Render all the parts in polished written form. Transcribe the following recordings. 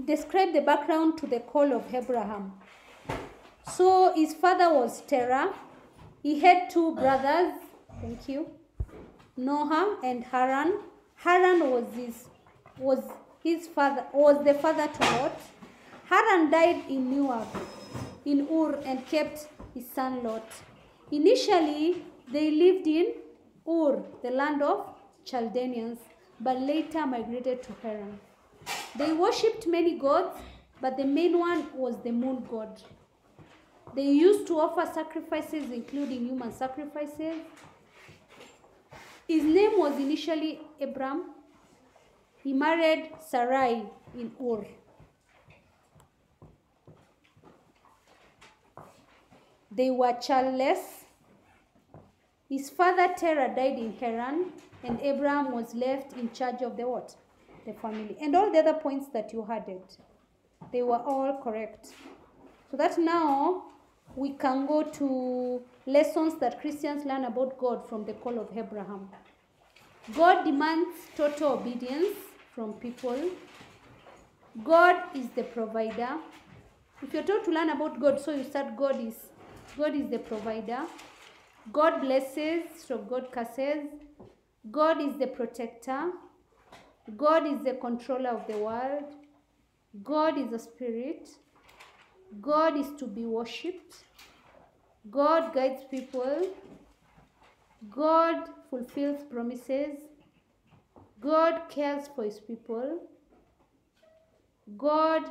describe the background to the call of Abraham. So his father was Terah. He had two brothers. Thank you. Noah and Haran. Haran was the father to Lot. Haran died in Ur, and kept his son Lot. Initially, they lived in Ur, the land of Chaldeans, but later migrated to Haran. They worshipped many gods, but the main one was the moon god. They used to offer sacrifices, including human sacrifices. His name was initially Abram. He married Sarai in Ur. They were childless. His father Terah died in Haran, and Abram was left in charge of the what? The family. And all the other points that you had it, they were all correct. So that now we can go to lessons that Christians learn about God from the call of Abraham. God demands total obedience from people. God is the provider. If you're told to learn about God, so you start God is the provider. God blesses, so God curses. God is the protector. God is the controller of the world. God is a spirit. God is to be worshipped. God guides people. God fulfills promises. God cares for his people. God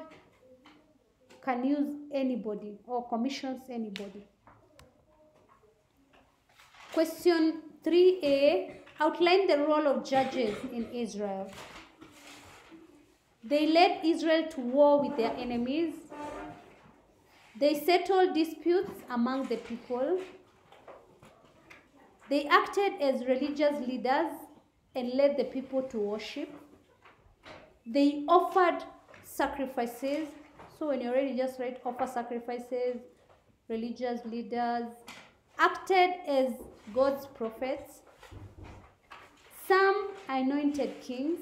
can use anybody or commissions anybody. Question 3a. Outline the role of judges in Israel. They led Israel to war with their enemies. They settled disputes among the people. They acted as religious leaders and led the people to worship. They offered sacrifices. So when you're ready, just write offer sacrifices, religious leaders, acted as God's prophets. Some anointed kings.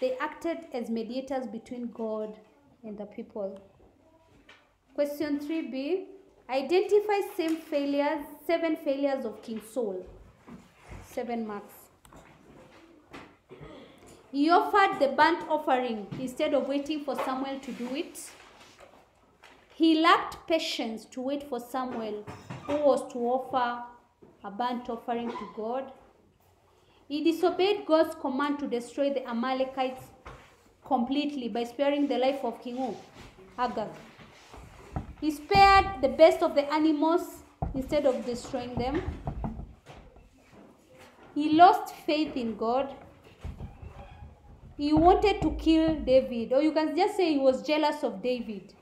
They acted as mediators between God and the people. Question 3b. Identify 7 failures of King Saul. 7 marks. He offered the burnt offering instead of waiting for Samuel to do it. He lacked patience to wait for Samuel, who was to offer a burnt offering to God. He disobeyed God's command to destroy the Amalekites completely by sparing the life of King Agag. He spared the best of the animals instead of destroying them. He lost faith in God. He wanted to kill David, or you can just say he was jealous of David.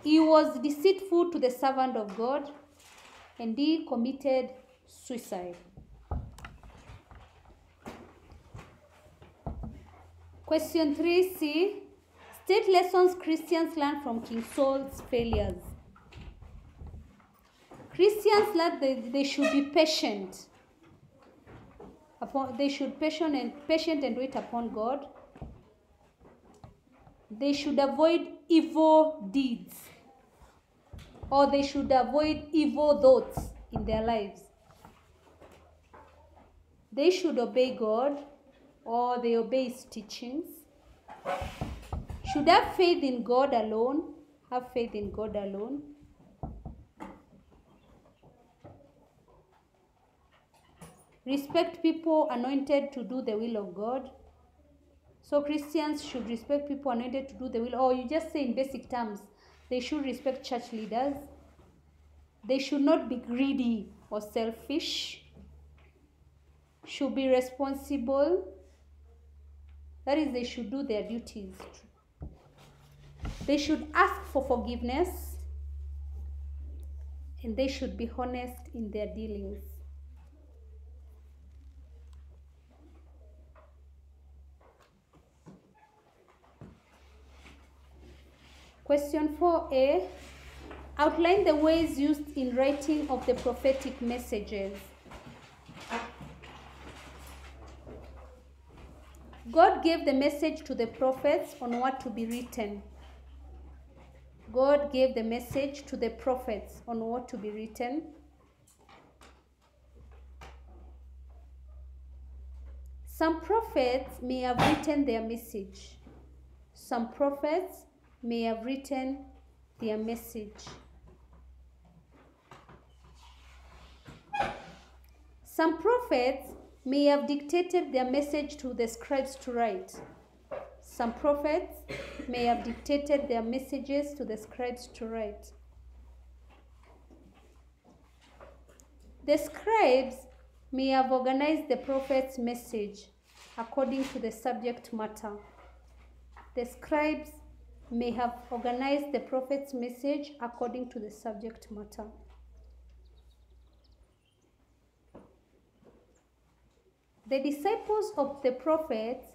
He was deceitful to the servant of God, and he committed suicide. Question 3c. State lessons Christians learn from King Saul's failures. Christians learn that they should be patient. They should be patient and wait upon God. They should avoid evil deeds, or they should avoid evil thoughts in their lives. They should obey God, or they obey his teachings. Should have faith in God alone. Have faith in God alone. Respect people anointed to do the will of God. So Christians should respect people anointed to do the will. Or you just say in basic terms, they should respect church leaders. They should not be greedy or selfish. Should be responsible. That is, they should do their duties. They should ask for forgiveness, and they should be honest in their dealings. Question 4a. Outline the ways used in writing of the prophetic God gave the message to the prophets on what to be written. God gave the message to the prophets on what to be written. Some prophets may have written their message. Some prophets may have written their message. Some prophets may have dictated their message to the scribes to write. Some prophets may have dictated their messages to the scribes to write. The scribes may have organized the prophet's message according to the subject matter. The scribes may have organized the prophet's message according to the subject matter. The disciples of the prophets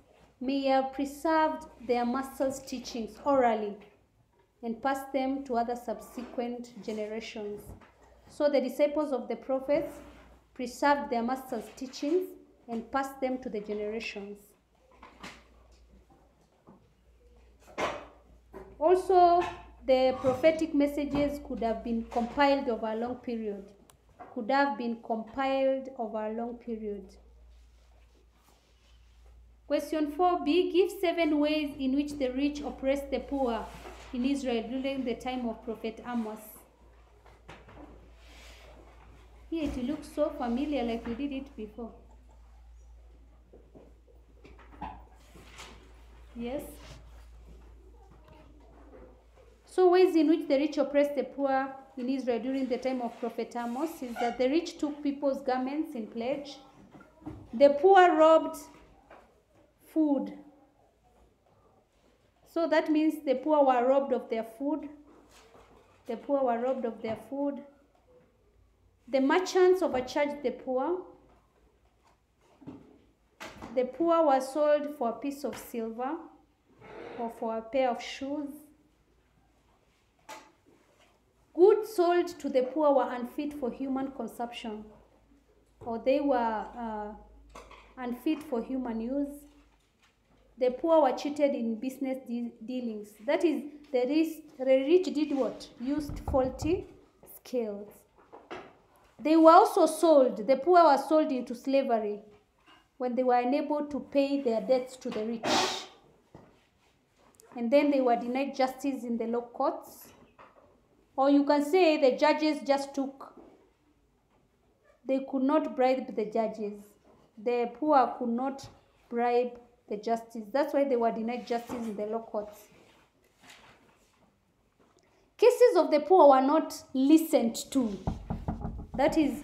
may have preserved their master's teachings orally and passed them to other subsequent generations. So the disciples of the prophets preserved their master's teachings and passed them to the generations. Also, the prophetic messages could have been compiled over a long period. Question 4b, give 7 ways in which the rich oppressed the poor in Israel during the time of Prophet Amos. Here it looks so familiar, like we did it before. Yes? So ways in which the rich oppressed the poor in Israel during the time of Prophet Amos is that the rich took people's garments in pledge. The poor robbed food. So that means the poor were robbed of their food. The poor were robbed of their food. The merchants overcharged the poor. The poor were sold for a piece of silver or for a pair of shoes. Goods sold to the poor were unfit for human consumption, or they were unfit for human use. The poor were cheated in business dealings. That is, the rich did what? Used faulty scales. They were also sold. The poor were sold into slavery when they were unable to pay their debts to the rich. And then they were denied justice in the law courts. Or you can say the judges just they could not bribe the judges. The poor could not bribe the justice. That's why they were denied justice in the law courts. Cases of the poor were not listened to. That is,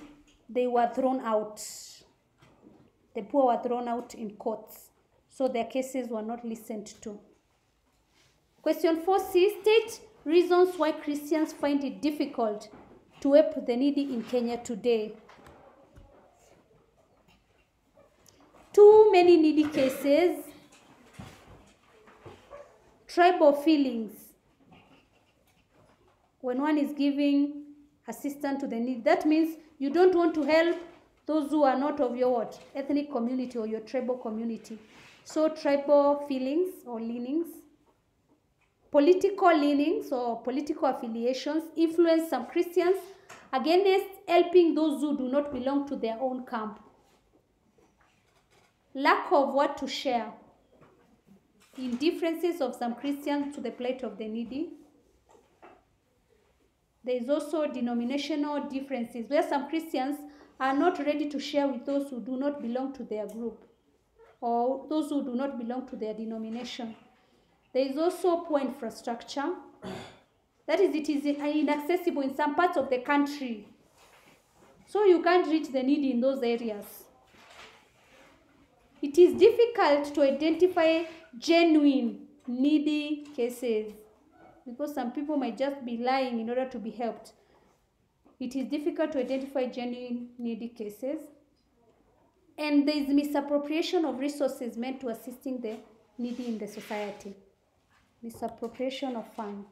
they were thrown out. The poor were thrown out in courts. So their cases were not listened to. Question 4c, state reasons why Christians find it difficult to help the needy in Kenya today. Too many needy cases. Tribal feelings. When one is giving assistance to the needy, that means you don't want to help those who are not of your ethnic community or your tribal community. So tribal feelings or leanings. Political leanings or political affiliations influence some Christians against helping those who do not belong to their own camp. Lack of what to share. Indifferences of some Christians to the plight of the needy. There is also denominational differences where some Christians are not ready to share with those who do not belong to their group or those who do not belong to their denomination. There is also poor infrastructure. That is, it is inaccessible in some parts of the country. So you can't reach the needy in those areas. It is difficult to identify genuine needy cases because some people might just be lying in order to be helped. It is difficult to identify genuine needy cases. And there is misappropriation of resources meant to assisting the needy in the society. Misappropriation of funds.